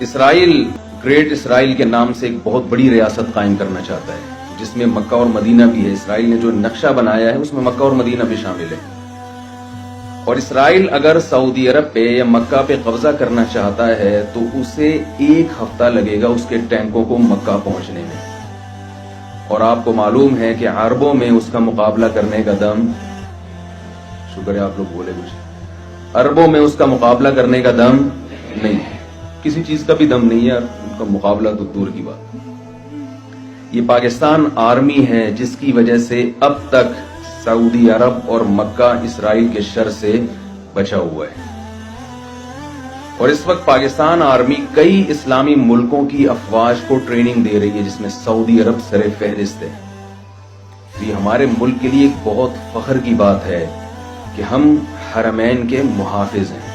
اسرائیل great اسرائیل کے نام سے ایک بہت بڑی ریاست قائم کرنا چاہتا ہے جس میں مکہ اور مدینہ بھی ہے. اسرائیل نے جو نقشہ بنایا ہے اس میں مکہ اور مدینہ بھی شامل ہے. اور اسرائیل اگر سعودی عرب پہ یا مکہ پہ قبضہ کرنا چاہتا ہے تو اسے 1 ہفتہ لگے گا اس کے ٹینکوں کو مکہ پہنچنے میں. اور آپ کو معلوم ہے کہ عربوں میں اس کا مقابلہ کرنے کا دم، شکر ہے آپ لوگ بولے کچھ، عربوں میں اس کا مقابلہ کرنے کا دم نہیں ہے، کسی چیز کا بھی دم نہیں ہے، ان کا مقابلہ تو دور کی بات. یہ پاکستان آرمی ہے جس کی وجہ سے اب تک سعودی عرب اور مکہ اسرائیل کے شر سے بچا ہوا ہے. اور اس وقت پاکستان آرمی کئی اسلامی ملکوں کی افواج کو ٹریننگ دے رہی ہے جس میں سعودی عرب سر فہرست ہے. یہ ہمارے ملک کے لیے ایک بہت فخر کی بات ہے کہ ہم حرمین کے محافظ ہیں.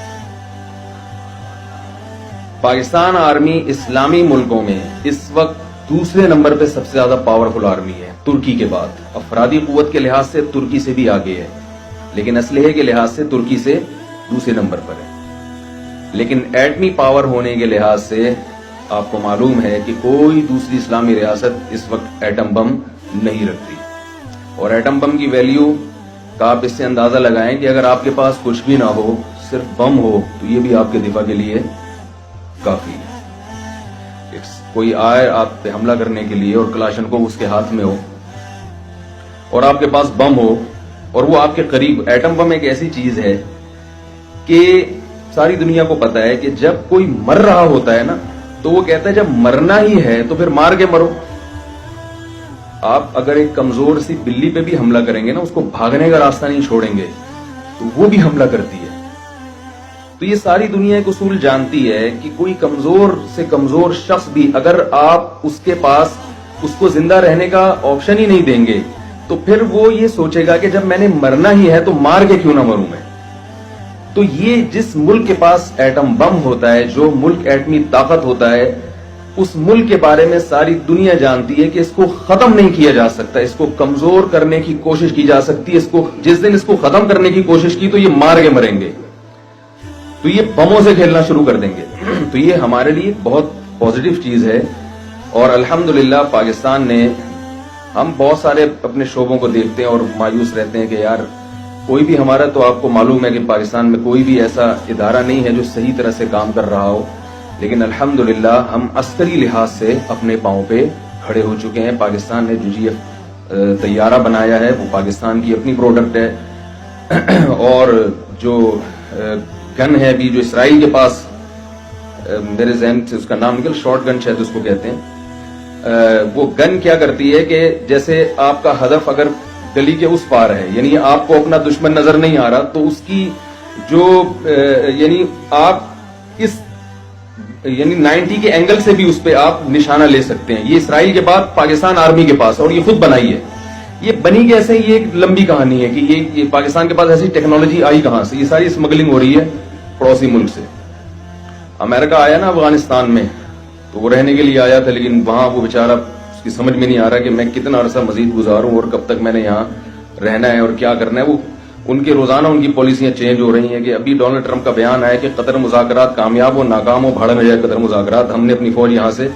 پاکستان آرمی اسلامی ملکوں میں اس وقت دوسرے نمبر پہ سب سے زیادہ پاورفل آرمی ہے ترکی کے بعد. افرادی قوت کے لحاظ سے ترکی سے بھی آگے ہے، لیکن اسلحے کے لحاظ سے ترکی سے دوسرے نمبر پر ہے. لیکن ایٹمی پاور ہونے کے لحاظ سے آپ کو معلوم ہے کہ کوئی دوسری اسلامی ریاست اس وقت ایٹم بم نہیں رکھتی. اور ایٹم بم کی ویلیو کا آپ اس سے اندازہ لگائیں کہ اگر آپ کے پاس کچھ بھی نہ ہو، صرف بم ہو، تو یہ بھی آپ کے دفاع کے لیے کافی ہے. کوئی آئے آپ پہ حملہ کرنے کے لیے اور کلاشن کو اس کے ہاتھ میں ہو اور آپ کے پاس بم ہو اور وہ آپ کے قریب. ایٹم بم ایک ایسی چیز ہے کہ ساری دنیا کو پتا ہے کہ جب کوئی مر رہا ہوتا ہے نا تو وہ کہتا ہے جب مرنا ہی ہے تو پھر مار کے مرو. آپ اگر ایک کمزور سی بلی پہ بھی حملہ کریں گے نا، اس کو بھاگنے کا راستہ نہیں چھوڑیں گے تو وہ بھی حملہ کرتی ہے. تو یہ ساری دنیا ایک اصول جانتی ہے کہ کوئی کمزور سے کمزور شخص بھی اگر آپ اس کے پاس اس کو زندہ رہنے کا آپشن ہی نہیں دیں گے تو پھر وہ یہ سوچے گا کہ جب میں نے مرنا ہی ہے تو مار کے کیوں نہ مروں میں. تو یہ جس ملک کے پاس ایٹم بم ہوتا ہے، جو ملک ایٹمی طاقت ہوتا ہے، اس ملک کے بارے میں ساری دنیا جانتی ہے کہ اس کو ختم نہیں کیا جا سکتا، اس کو کمزور کرنے کی کوشش کی جا سکتی ہے. اس کو جس دن اس کو ختم کرنے کی کوشش کی تو یہ مار کے مریں گے، تو یہ بموں سے کھیلنا شروع کر دیں گے. تو یہ ہمارے لیے بہت پازیٹیو چیز ہے. اور الحمدللہ پاکستان نے، ہم بہت سارے اپنے شعبوں کو دیکھتے ہیں اور مایوس رہتے ہیں کہ یار کوئی بھی ہمارا، تو آپ کو معلوم ہے کہ پاکستان میں کوئی بھی ایسا ادارہ نہیں ہے جو صحیح طرح سے کام کر رہا ہو. لیکن الحمدللہ ہم عسکری لحاظ سے اپنے پاؤں پہ کھڑے ہو چکے ہیں. پاکستان نے JGF طیارہ بنایا ہے، وہ پاکستان کی اپنی پروڈکٹ ہے. اور جو گن ہے بھی جو اسرائیل کے پاس، میرے ذہن سے اس کا نام نکل، شارٹ گن شاید اس کو کہتے ہیں. وہ گن کیا کرتی ہے کہ جیسے آپ کا ہدف اگر گلی کے اس پار ہے، یعنی آپ کو اپنا دشمن نظر نہیں آ رہا، تو اس کی جو یعنی آپ اس یعنی 90 کے اینگل سے بھی اس پہ آپ نشانہ لے سکتے ہیں. یہ اسرائیل کے بعد پاکستان آرمی کے پاس، اور یہ خود بنائی ہے. یہ بنی کیسے، یہ ایک لمبی کہانی ہے کہ یہ پاکستان کے پاس ایسی ٹیکنالوجی آئی کہاں سے. یہ ساری اسمگلنگ ہو رہی ہے پڑوسی ملک سے. امریکہ آیا نا افغانستان میں تو وہ رہنے کے لیے آیا تھا، لیکن وہاں وہ بیچارہ، اس کی سمجھ میں نہیں آ رہا کہ میں کتنا عرصہ مزید گزاروں اور کب تک میں نے یہاں رہنا ہے اور کیا کرنا ہے. وہ ان کے روزانہ ان کی پالیسیاں چینج ہو رہی ہیں. کہ ابھی ڈونلڈ ٹرمپ کا بیان آیا کہ قطر مذاکرات کامیاب ہو ناکام ہو بھاڑ میں جائے قطر مذاکرات، ہم نے اپنی فوج یہاں سے